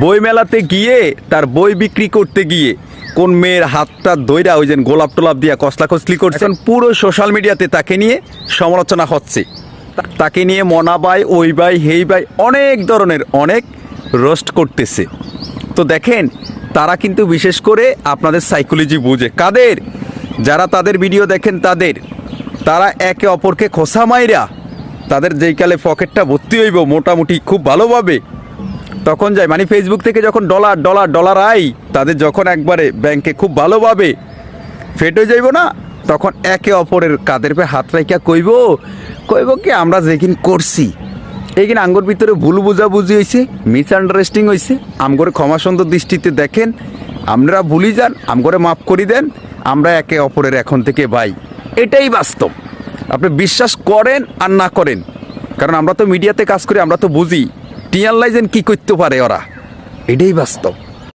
বই মেলাতে গিয়ে তার বই বিক্রি করতে গিয়ে কোন মেয়ের হাতটা দইরা ওই যে গোলাপ টোলাপ দিয়া কসলাকসলি করছেন, পুরো সোশ্যাল মিডিয়াতে তাকে নিয়ে সমালোচনা হচ্ছে। তাকে নিয়ে মনা ভাই, ওই ভাই, হেই ভাই অনেক ধরনের অনেক রোস্ট করতেছে। তো দেখেন, তারা কিন্তু বিশেষ করে আপনাদের সাইকোলজি বুঝে। কাদের? যারা তাদের ভিডিও দেখেন তারা একে অপরকে খোসা মাইরা তাদের যেই কালে পকেটটা ভর্তি হইব মোটামুটি খুব ভালোভাবে, তখন যায় মানে ফেসবুক থেকে যখন ডলার ডলার ডলার আই, তাদের যখন একবারে ব্যাংকে খুব ভালোভাবে ফেট হয়ে যাইব না, তখন একে অপরের কাদের পে হাত রাইকা কইব কি আমরা যেদিন করছি এইদিন আঙ্গুর ভিতরে ভুল বুঝাবুঝি হয়েছে, মিসআন্ডারস্ট্যান্ডিং হয়েছে, আমগরে ক্ষমা সুন্দর দৃষ্টিতে দেখেন, আপনারা ভুলি যান, আমগরে মাফ করে দেন, আমরা একে অপরের এখন থেকে ভাই। এটাই বাস্তব। আপনি বিশ্বাস করেন আর না করেন, কারণ আমরা তো মিডিয়াতে কাজ করি, আমরা তো বুঝি টিয়ান লাইজেন কী করতে পারে ওরা, এটাই বাস্তব।